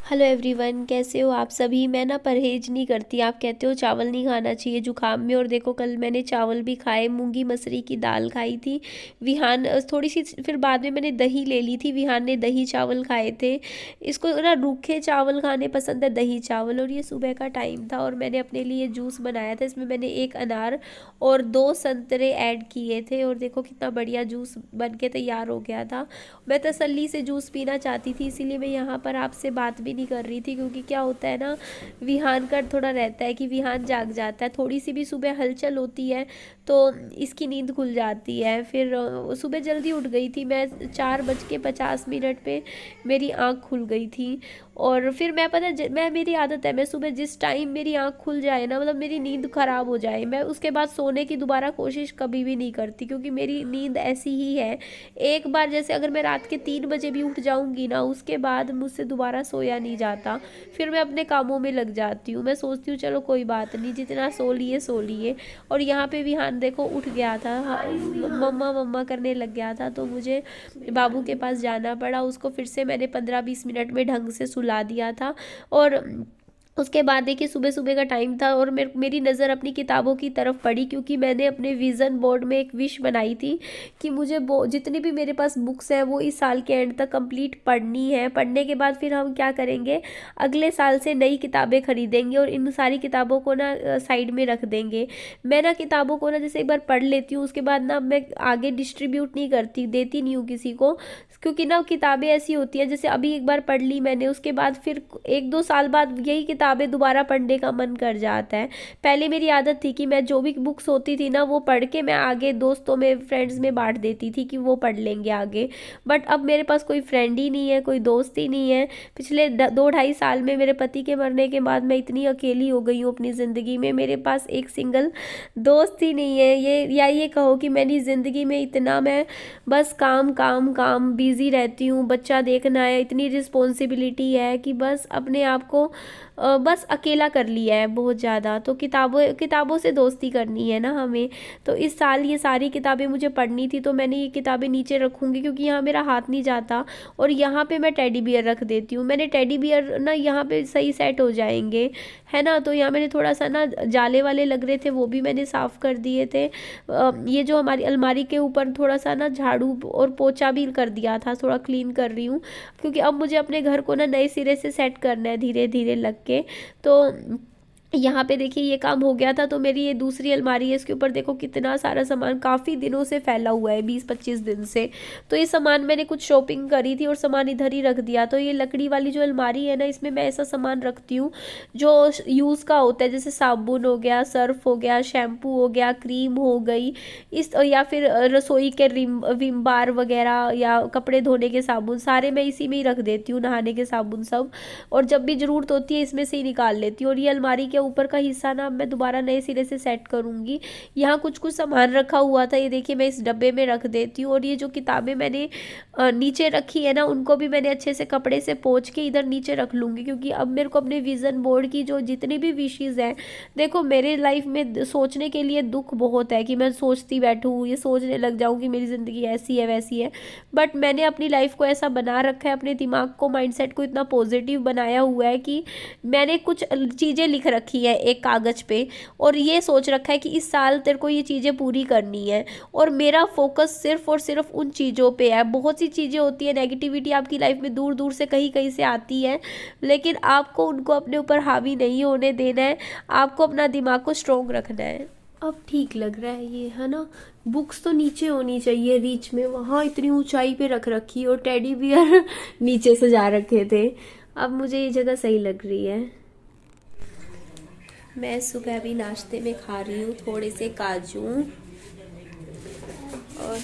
Hello everyone, कैसे हो आप सभी। मैं ना परहेज नहीं करती। आप कहते हो चावल नहीं खाना चाहिए जुकाम में, और देखो कल मैंने चावल भी खाए, मूंगी मसरी की दाल खाई थी। विहान थोड़ी सी, फिर बाद में मैंने दही ले ली थी। विहान ने दही चावल खाए थे। इसको ना रूखे चावल खाने पसंद है, दही चावल। और ये सुबह का टाइम था और मैंने अपने लिए जूस बनाया था। इसमें मैंने एक अनार और 2 संतरे ऐड किए थे, और देखो कितना बढ़िया जूस बन के तैयार हो गया था। मैं तसल्ली से जूस पीना चाहती थी, इसीलिए मैं यहाँ पर आपसे बात भी नहीं कर रही थी, क्योंकि क्या होता है ना, विहान का थोड़ा रहता है कि विहान जाग जाता है। थोड़ी सी भी सुबह हलचल होती है तो इसकी नींद खुल जाती है। फिर सुबह जल्दी उठ गई थी मैं, 4:50 पे मेरी आँख खुल गई थी। और फिर मैं मैं, मेरी आदत है, मैं सुबह जिस टाइम मेरी आँख खुल जाए ना, मतलब मेरी नींद ख़राब हो जाए, मैं उसके बाद सोने की दोबारा कोशिश कभी भी नहीं करती, क्योंकि मेरी नींद ऐसी ही है। एक बार जैसे अगर मैं रात के 3 बजे भी उठ जाऊंगी ना, उसके बाद मुझसे दोबारा सोया नहीं जाता। फिर मैं अपने कामों में लग जाती हूँ। मैं सोचती हूँ चलो कोई बात नहीं, जितना सो लिए सो लिए। और यहाँ पे भी हाँ देखो उठ गया था, हाँ, मम्मा मम्मा करने लग गया था, तो मुझे बाबू के पास जाना पड़ा। उसको फिर से मैंने 15-20 मिनट में ढंग से सुला दिया था। और उसके बाद देखिए सुबह सुबह का टाइम था और मेरी नज़र अपनी किताबों की तरफ पड़ी, क्योंकि मैंने अपने विज़न बोर्ड में एक विश बनाई थी कि मुझे जितनी भी मेरे पास बुक्स हैं वो इस साल के एंड तक कंप्लीट पढ़नी है। पढ़ने के बाद फिर हम क्या करेंगे, अगले साल से नई किताबें खरीदेंगे और इन सारी किताबों को ना साइड में रख देंगे। मैं ना किताबों को ना जैसे एक बार पढ़ लेती हूँ, उसके बाद ना मैं आगे डिस्ट्रीब्यूट नहीं करती, देती नहीं हूँ किसी को, क्योंकि ना किताबें ऐसी होती हैं, जैसे अभी एक बार पढ़ ली मैंने, उसके बाद फिर 1-2 साल बाद यही किताबें दोबारा पढ़ने का मन कर जाता है। पहले मेरी आदत थी कि मैं जो भी बुक्स होती थी ना वो पढ़ के मैं आगे दोस्तों में, फ्रेंड्स में बांट देती थी कि वो पढ़ लेंगे आगे। बट अब मेरे पास कोई फ्रेंड ही नहीं है, कोई दोस्त ही नहीं है। पिछले 2-2.5 साल में मेरे पति के मरने के बाद मैं इतनी अकेली हो गई हूँ अपनी ज़िंदगी में। मेरे पास एक सिंगल दोस्त ही नहीं है। ये कहो कि मेरी ज़िंदगी में इतना मैं बस काम काम काम बिज़ी रहती हूँ। बच्चा देखना है, इतनी रिस्पॉन्सिबिलिटी है कि बस अपने आप को बस अकेला कर लिया है बहुत ज़्यादा। तो किताबों से दोस्ती करनी है ना हमें। तो इस साल ये सारी किताबें मुझे पढ़नी थी, तो मैंने ये किताबें नीचे रखूँगी, क्योंकि यहाँ मेरा हाथ नहीं जाता। और यहाँ पे मैं टेडी बियर रख देती हूँ। मैंने टेडी बियर ना यहाँ पे सही सेट हो जाएंगे, है ना। तो यहाँ मैंने थोड़ा सा ना जाले वाले लग रहे थे, वो भी मैंने साफ़ कर दिए थे। ये जो हमारी अलमारी के ऊपर थोड़ा सा ना झाड़ू और पोछा भी कर दिया था, थोड़ा क्लीन कर रही हूँ, क्योंकि अब मुझे अपने घर को ना नए सिरे से सेट करना है धीरे धीरे लग के। तो यहाँ पे देखिए ये काम हो गया था। तो मेरी ये दूसरी अलमारी है, इसके ऊपर देखो कितना सारा सामान काफ़ी दिनों से फैला हुआ है, 20-25 दिन से। तो ये सामान मैंने कुछ शॉपिंग करी थी और सामान इधर ही रख दिया। तो ये लकड़ी वाली जो अलमारी है ना, इसमें मैं ऐसा सामान रखती हूँ जो यूज़ का होता है, जैसे साबुन हो गया, सर्फ हो गया, शैम्पू हो गया, क्रीम हो गई, इस या फिर रसोई के विम बार वगैरह या कपड़े धोने के साबुन, सारे मैं इसी में ही रख देती हूँ, नहाने के साबुन सब। और जब भी ज़रूरत होती है इसमें से ही निकाल लेती हूँ। और ये अलमारी के ऊपर का हिस्सा ना मैं दोबारा नए सिरे से सेट करूँगी। यहाँ कुछ कुछ सामान रखा हुआ था, ये देखिए मैं इस डब्बे में रख देती हूँ। और ये जो किताबें मैंने नीचे रखी है ना, उनको भी मैंने अच्छे से कपड़े से पोंछ के इधर नीचे रख लूँगी, क्योंकि अब मेरे को अपने विज़न बोर्ड की जो जितनी भी विशेज़ हैं, देखो मेरे लाइफ में सोचने के लिए दुख बहुत है कि मैं सोचती बैठूँ, ये सोचने लग जाऊँ कि मेरी ज़िंदगी ऐसी है वैसी है। बट मैंने अपनी लाइफ को ऐसा बना रखा है, अपने दिमाग को, माइंडसेट को इतना पॉजिटिव बनाया हुआ है कि मैंने कुछ चीज़ें लिख रखी है एक कागज़ पे, और ये सोच रखा है कि इस साल तेरे को ये चीज़ें पूरी करनी है। और मेरा फोकस सिर्फ और सिर्फ उन चीज़ों पे है। बहुत सी चीज़ें होती है, नेगेटिविटी आपकी लाइफ में दूर दूर से कहीं कहीं से आती है, लेकिन आपको उनको अपने ऊपर हावी नहीं होने देना है। आपको अपना दिमाग को स्ट्रॉन्ग रखना है। अब ठीक लग रहा है ये, है ना। बुक्स तो नीचे होनी चाहिए रीच में, वहाँ इतनी ऊंचाई पे रख रखी और टेडी बियर नीचे सजा रखे थे। अब मुझे ये जगह सही लग रही है। मैं सुबह अभी नाश्ते में खा रही हूँ थोड़े से काजू, और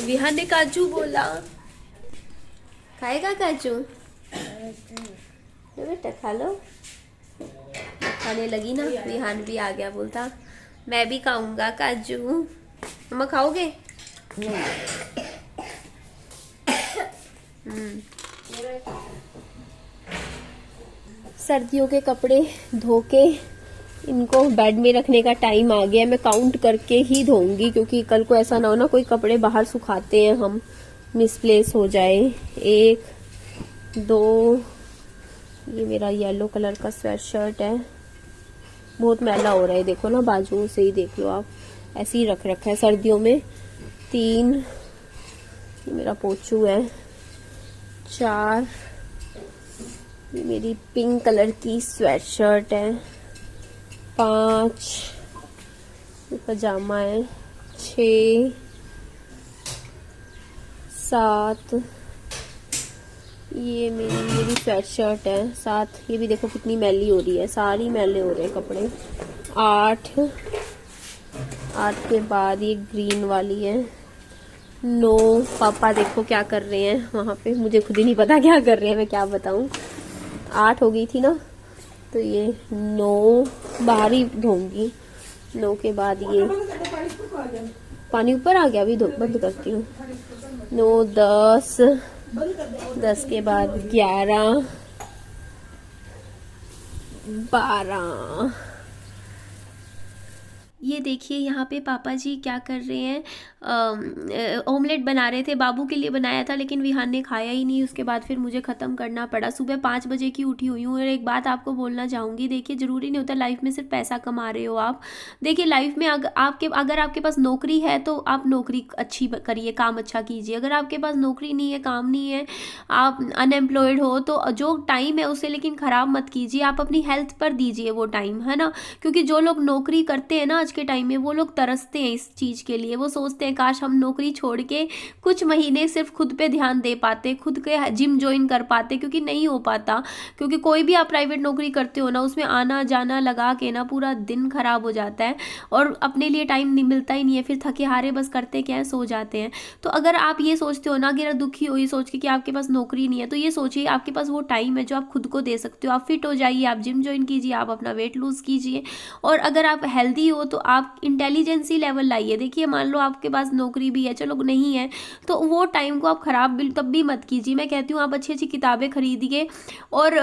विहान ने काजू बोला, खाएगा काजू? तो बेटा खा लो। खाने लगी ना, विहान भी आ गया, बोलता मैं भी खाऊंगा काजू। मम्मा खाओगे? सर्दियों के कपड़े धो के इनको बेड में रखने का टाइम आ गया। मैं काउंट करके ही धोऊंगी, क्योंकि कल को ऐसा ना हो ना कोई कपड़े बाहर सुखाते हैं हम, मिसप्लेस हो जाए। 1 2 ये मेरा येलो कलर का स्वेट शर्ट है, बहुत मैला हो रहा है, देखो ना बाजुओं से ही देख लो आप, ऐसे ही रख रखा है सर्दियों में। 3, ये मेरा पोचू है। 4, ये मेरी पिंक कलर की स्वेट शर्ट है। 5, ये पजामा है। 6, 7, ये मेरी स्वेट शर्ट है। 7, ये भी देखो कितनी मैली हो रही है, सारी मैले हो रहे हैं कपड़े। 8 के बाद ये ग्रीन वाली है। 9, पापा देखो क्या कर रहे हैं वहाँ पे, मुझे खुद ही नहीं पता क्या कर रहे हैं, मैं क्या बताऊँ। 8 हो गई थी ना, तो ये 9 बाहर ही धोऊंगी। 9 के बाद ये पानी ऊपर आ गया, अभी बंद करती हूँ। 9, 10 के बाद 11, 12। ये देखिए यहाँ पे पापा जी क्या कर रहे हैं, ऑमलेट बना रहे थे, बाबू के लिए बनाया था लेकिन विहान ने खाया ही नहीं, उसके बाद फिर मुझे ख़त्म करना पड़ा। सुबह 5 बजे की उठी हुई हूँ। और एक बात आपको बोलना चाहूँगी, देखिए ज़रूरी नहीं होता लाइफ में सिर्फ पैसा कमा रहे हो आप। देखिए लाइफ में अगर आपके पास नौकरी है तो आप नौकरी अच्छी करिए, काम अच्छा कीजिए। अगर आपके पास नौकरी नहीं है, काम नहीं है, आप अनएम्प्लॉयड हो, तो जो टाइम है उसे लेकिन ख़राब मत कीजिए, आप अपनी हेल्थ पर दीजिए वो टाइम, है ना। क्योंकि जो लोग नौकरी करते हैं ना आज के टाइम में, वो लोग तरसते हैं इस चीज़ के लिए, वो सोचते हैं काश हम नौकरी छोड़ के कुछ महीने सिर्फ खुद पे ध्यान दे पाते, खुद के जिम ज्वाइन कर पाते, क्योंकि नहीं हो पाता। क्योंकि कोई भी आप प्राइवेट नौकरी करते हो ना, उसमें आना जाना लगा के ना पूरा दिन खराब हो जाता है और अपने लिए टाइम नहीं मिलता ही नहीं है, फिर थके हारे बस करते क्या है, सो जाते हैं। तो अगर आप ये सोचते हो ना कि दुखी हो ये सोच के कि आपके पास नौकरी नहीं है, तो ये सोचिए आपके पास वो टाइम है जो आप खुद को दे सकते हो। आप फिट हो जाइए, आप जिम ज्वाइन कीजिए, आप अपना वेट लूज कीजिए, और अगर आप हेल्दी हो तो आप इंटेलिजेंसी लेवल लाइए। देखिए मान लो आपके पास नौकरी भी है, चलो नहीं है, तो वो टाइम को आप खराब तब भी मत कीजिए। मैं कहती हूँ आप अच्छी अच्छी किताबें खरीदिए और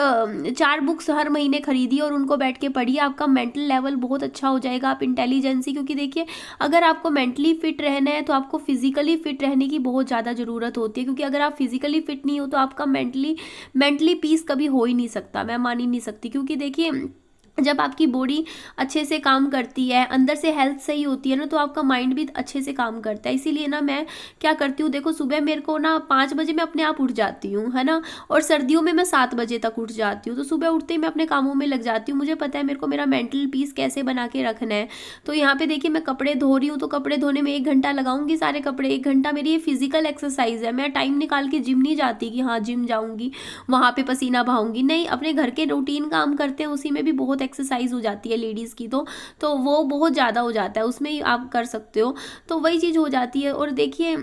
4 बुक्स हर महीने खरीदिए और उनको बैठ के पढ़िए, आपका मेंटल लेवल बहुत अच्छा हो जाएगा, आप इंटेलिजेंसी। क्योंकि देखिए अगर आपको मेंटली फिट रहना है तो आपको फिजिकली फिट रहने की बहुत ज़्यादा ज़रूरत होती है, क्योंकि अगर आप फिजिकली फिट नहीं हो तो आपका मेंटली पीस कभी हो ही नहीं सकता, मैं मान ही नहीं सकती। क्योंकि देखिए जब आपकी बॉडी अच्छे से काम करती है, अंदर से हेल्थ सही होती है ना, तो आपका माइंड भी अच्छे से काम करता है। इसीलिए ना मैं क्या करती हूँ, देखो सुबह मेरे को ना 5 बजे मैं अपने आप उठ जाती हूँ, है ना, और सर्दियों में मैं 7 बजे तक उठ जाती हूँ। तो सुबह उठते ही मैं अपने कामों में लग जाती हूँ, मुझे पता है मेरे को मेरा मेंटल पीस कैसे बना के रखना है। तो यहाँ पे देखिए मैं कपड़े धो रही हूँ, तो कपड़े धोने में 1 घंटा लगाऊंगी, सारे कपड़े 1 घंटा मेरी ये फिजिकल एक्सरसाइज है। मैं टाइम निकाल के जिम नहीं जाती कि हाँ जिम जाऊँगी वहाँ पे पसीना बहाऊंगी, नहीं, अपने घर के रूटीन काम करते हैं उसी में भी बहुत एक्सरसाइज हो जाती है लेडीज़ की, तो वो बहुत ज़्यादा हो जाता है, उसमें ही आप कर सकते हो, तो वही चीज़ हो जाती है। और देखिए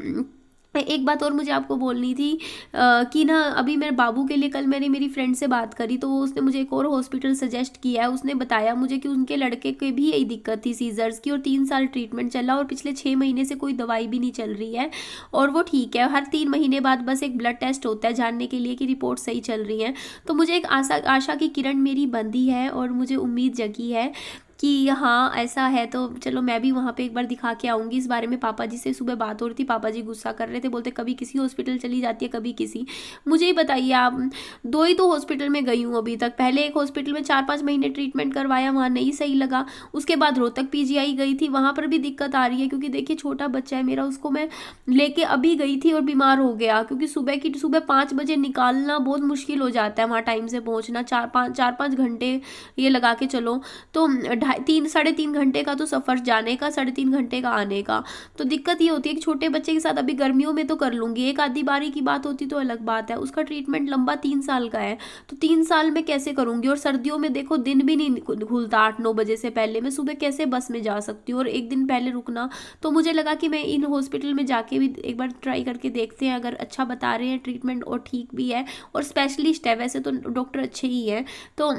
एक बात और मुझे आपको बोलनी थी कि ना अभी मेरे बाबू के लिए कल मैंने मेरी फ्रेंड से बात करी, तो उसने मुझे एक और हॉस्पिटल सजेस्ट किया है। उसने बताया मुझे कि उनके लड़के के भी यही दिक्कत थी सीजर्स की, और 3 साल ट्रीटमेंट चला और पिछले 6 महीने से कोई दवाई भी नहीं चल रही है, और वो ठीक है। हर 3 महीने बाद बस एक ब्लड टेस्ट होता है जानने के लिए कि रिपोर्ट सही चल रही है। तो मुझे एक आशा की किरण मेरी बंधी है और मुझे उम्मीद जगी है कि हाँ ऐसा है, तो चलो मैं भी वहाँ पे एक बार दिखा के आऊँगी। इस बारे में पापा जी से सुबह बात हो रही थी, पापा जी गुस्सा कर रहे थे, बोलते कभी किसी हॉस्पिटल चली जाती है कभी किसी। मुझे ही बताइए आप, 2 ही तो हॉस्पिटल में गई हूँ अभी तक। पहले एक हॉस्पिटल में 4-5 महीने ट्रीटमेंट करवाया, वहाँ नहीं सही लगा। उसके बाद रोहतक PGI गई थी, वहाँ पर भी दिक्कत आ रही है, क्योंकि देखिए छोटा बच्चा है मेरा, उसको मैं लेके अभी गई थी और बीमार हो गया। क्योंकि सुबह 5 बजे निकालना बहुत मुश्किल हो जाता है, वहाँ टाइम से पहुँचना 4-5 घंटे ये लगा के चलो, तो 3-3.5 घंटे का तो सफ़र जाने का, 3.5 घंटे का आने का। तो दिक्कत ये होती है कि छोटे बच्चे के साथ अभी गर्मियों में तो कर लूँगी, एक आधी बारी की बात होती तो अलग बात है। उसका ट्रीटमेंट लंबा 3 साल का है, तो 3 साल में कैसे करूँगी। और सर्दियों में देखो दिन भी नहीं खुलता 8-9 बजे से पहले, मैं सुबह कैसे बस में जा सकती हूँ, और एक दिन पहले रुकना। तो मुझे लगा कि मैं इन हॉस्पिटल में जाके भी एक बार ट्राई करके देखते हैं, अगर अच्छा बता रहे हैं ट्रीटमेंट और ठीक भी है और स्पेशलिस्ट है, वैसे तो डॉक्टर अच्छे ही हैं, तो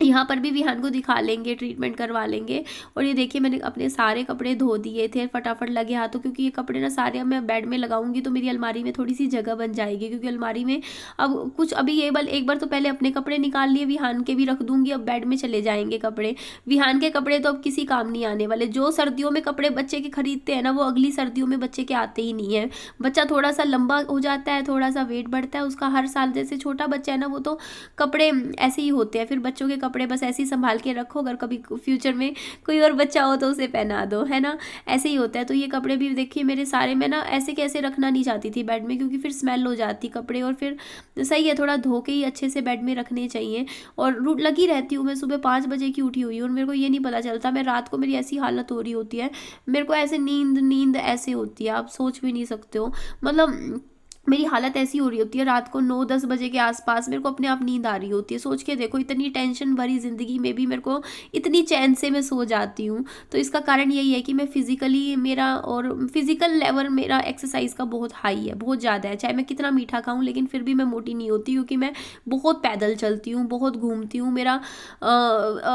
यहाँ पर भी विहान को दिखा लेंगे, ट्रीटमेंट करवा लेंगे। और ये देखिए मैंने अपने सारे कपड़े धो दिए थे फटाफट लगे हाथों, क्योंकि ये कपड़े ना सारे मैं बेड में लगाऊंगी तो मेरी अलमारी में थोड़ी सी जगह बन जाएगी, क्योंकि अलमारी में अब कुछ अभी ये एक बार तो पहले अपने कपड़े निकाल लिए, विहान के भी रख दूंगी, अब बेड में चले जाएंगे कपड़े। विहान के कपड़े तो अब किसी काम नहीं आने वाले। जो सर्दियों में कपड़े बच्चे के खरीदते हैं ना, वो अगली सर्दियों में बच्चे के आते ही नहीं है। बच्चा थोड़ा सा लंबा हो जाता है, थोड़ा सा वेट बढ़ता है उसका हर साल, जैसे छोटा बच्चा है ना वो तो कपड़े ऐसे ही होते हैं। फिर बच्चों के कपड़े बस ऐसे ही संभाल के रखो, अगर कभी फ्यूचर में कोई और बच्चा हो तो उसे पहना दो, है ना, ऐसे ही होता है। तो ये कपड़े भी देखिए मेरे सारे, मैं ना ऐसे कैसे रखना नहीं चाहती थी बेड में, क्योंकि फिर स्मेल हो जाती कपड़े, और फिर सही है थोड़ा धो के ही अच्छे से बेड में रखने चाहिए। और लगी रहती हूँ मैं, सुबह 5 बजे की उठी हुई हूँ और मेरे को ये नहीं पता चलता, मैं रात को मेरी ऐसी हालत हो रही होती है, मेरे को ऐसे नींद नींद ऐसे होती है, आप सोच भी नहीं सकते हो। मतलब मेरी हालत ऐसी हो रही होती है, रात को 9-10 बजे के आसपास मेरे को अपने आप नींद आ रही होती है। सोच के देखो, इतनी टेंशन भरी ज़िंदगी में भी मेरे को इतनी चैन से मैं सो जाती हूँ। तो इसका कारण यही है कि मैं फिज़िकली, मेरा और फिज़िकल लेवल मेरा एक्सरसाइज का बहुत हाई है, बहुत ज़्यादा है। चाहे मैं कितना मीठा खाऊँ लेकिन फिर भी मैं मोटी नहीं होती, क्योंकि मैं बहुत पैदल चलती हूँ, बहुत घूमती हूँ। मेरा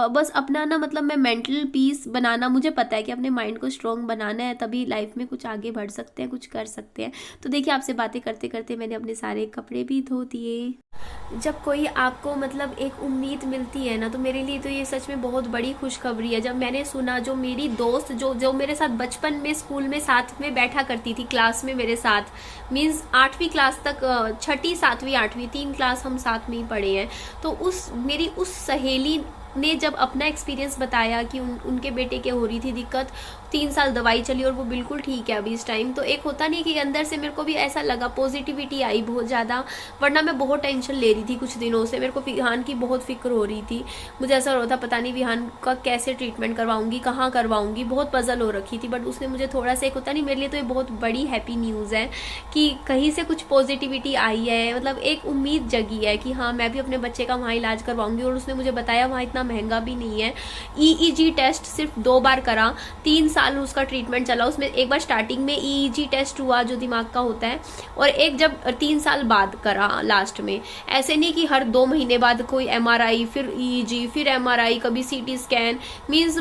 बस अपना ना, मतलब मैं मेंटल पीस बनाना, मुझे पता है कि अपने माइंड को स्ट्रॉन्ग बनाना है, तभी लाइफ में कुछ आगे बढ़ सकते हैं, कुछ कर सकते हैं। तो देखिए आपसे बातें करते करते मैंने अपने सारे कपड़े भी धो दिए। जब कोई आपको मतलब एक उम्मीद मिलती है ना, तो मेरे लिए तो ये सच में बहुत बड़ी खुशखबरी है। जब मैंने सुना, जो मेरी दोस्त जो जो मेरे साथ बचपन में स्कूल में साथ में बैठा करती थी, क्लास में मेरे साथ, मीन्स 8वीं क्लास तक, 6ठी 7वीं 8वीं 3 क्लास हम साथ में ही पढ़े हैं। तो मेरी उस सहेली ने जब अपना एक्सपीरियंस बताया कि उनके बेटे के हो रही थी दिक्कत, 3 साल दवाई चली और वो बिल्कुल ठीक है अभी इस टाइम, तो एक होता नहीं कि अंदर से मेरे को भी ऐसा लगा, पॉजिटिविटी आई बहुत ज़्यादा। वरना मैं बहुत टेंशन ले रही थी कुछ दिनों से, मेरे को विहान की बहुत फिक्र हो रही थी। मुझे ऐसा हो रहा था पता नहीं विहान का कैसे ट्रीटमेंट करवाऊंगी, कहाँ करवाऊंगी, बहुत पजल हो रखी थी। बट उसने मुझे थोड़ा सा, एक होता नहीं, मेरे लिए तो ये बहुत बड़ी हैप्पी न्यूज़ है कि कहीं से कुछ पॉजिटिविटी आई है, मतलब एक उम्मीद जगी है कि हाँ मैं भी अपने बच्चे का वहाँ इलाज करवाऊंगी। और उसने मुझे बताया वहाँ इतना महंगा भी नहीं है। EEG टेस्ट सिर्फ 2 बार करा, 3 साल उसका ट्रीटमेंट चला। उसमें एक बार स्टार्टिंग में EEG टेस्ट हुआ जो दिमाग का होता है, और एक जब 3 साल बाद करा लास्ट में। ऐसे नहीं कि हर 2 महीने बाद कोई MRI, फिर EEG, फिर MRI, कभी CT स्कैन, मीन्स।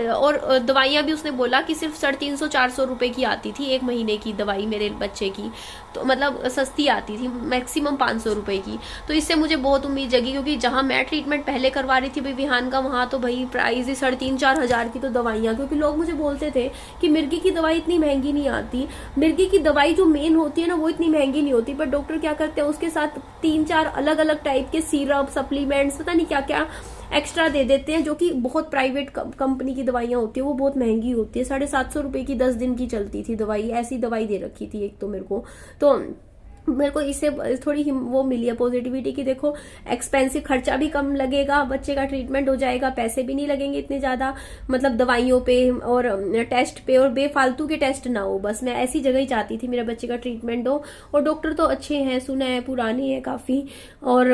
और दवाइयाँ भी उसने बोला कि सिर्फ 350-400 रुपये की आती थी 1 महीने की दवाई मेरे बच्चे की, तो मतलब सस्ती आती थी, मैक्सिमम 500 रुपये की। तो इससे मुझे बहुत उम्मीद जगी, क्योंकि जहाँ मैं ट्रीटमेंट पहले करवा रही थी भाई विहान का, वहाँ तो भाई प्राइस ही 3,500-4 हज़ार की तो दवाइयाँ। क्योंकि लोग मुझे बोलते थे कि मिर्गी की दवाई इतनी महंगी नहीं आती, मिर्गी की दवाई जो मेन होती है ना वो इतनी महंगी नहीं होती, पर डॉक्टर क्या करते हैं उसके साथ 3-4 अलग अलग टाइप के सिरप, सप्लीमेंट्स, पता नहीं क्या क्या एक्स्ट्रा दे देते हैं, जो कि बहुत प्राइवेट कंपनी की दवाइयाँ होती है, वो बहुत महंगी होती है। 750 रुपये की 10 दिन की चलती थी दवाई, ऐसी दवाई दे रखी थी एक तो मेरे को। तो मेरे को इससे थोड़ी वो मिली है पॉजिटिविटी की देखो एक्सपेंसिव, खर्चा भी कम लगेगा, बच्चे का ट्रीटमेंट हो जाएगा, पैसे भी नहीं लगेंगे इतने ज़्यादा, मतलब दवाइयों पे और टेस्ट पे, और बेफालतू के टेस्ट ना हो। बस मैं ऐसी जगह ही चाहती थी मेरे बच्चे का ट्रीटमेंट हो। और डॉक्टर तो अच्छे हैं, सुना है पुराने हैं काफ़ी, और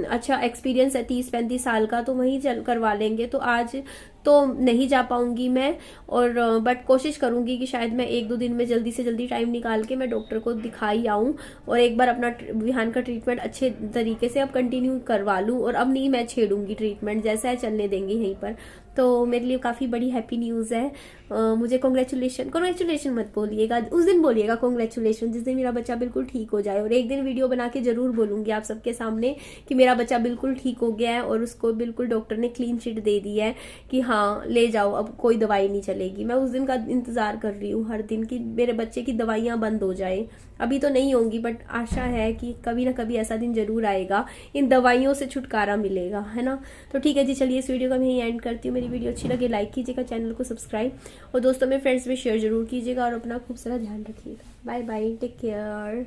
अच्छा एक्सपीरियंस है 30-35 साल का, तो वहीं चल करवा लेंगे। तो आज तो नहीं जा पाऊंगी मैं, और बट कोशिश करूंगी कि शायद मैं 1-2 दिन में जल्दी से जल्दी टाइम निकाल के मैं डॉक्टर को दिखाई आऊँ, और एक बार अपना विहान का ट्रीटमेंट अच्छे तरीके से अब कंटिन्यू करवा लूँ। और अब नहीं मैं छेड़ूंगी ट्रीटमेंट, जैसा है चलने देंगे यहीं पर। तो मेरे लिए काफ़ी बड़ी हैप्पी न्यूज़ है। मुझे कॉन्ग्रेचुलेशन मत बोलिएगा, उस दिन बोलिएगा कॉन्ग्रेचुलेशन जिस दिन मेरा बच्चा बिल्कुल ठीक हो जाए। और एक दिन वीडियो बना के ज़रूर बोलूँगी आप सबके सामने कि मेरा बच्चा बिल्कुल ठीक हो गया है, और उसको बिल्कुल डॉक्टर ने क्लीन चिट दे दी है कि हाँ ले जाओ, अब कोई दवाई नहीं चलेगी। मैं उस दिन का इंतज़ार कर रही हूँ हर दिन कि मेरे बच्चे की दवाइयाँ बंद हो जाए। अभी तो नहीं होंगी, बट आशा है कि कभी ना कभी ऐसा दिन जरूर आएगा, इन दवाइयों से छुटकारा मिलेगा, है ना। तो ठीक है जी, चलिए इस वीडियो को मैं यहीं एंड करती हूँ। मेरी वीडियो अच्छी लगे लाइक कीजिएगा, चैनल को सब्सक्राइब, और दोस्तों में फ्रेंड्स में शेयर जरूर कीजिएगा, और अपना खूब सारा ध्यान रखिएगा। Bye bye, take care.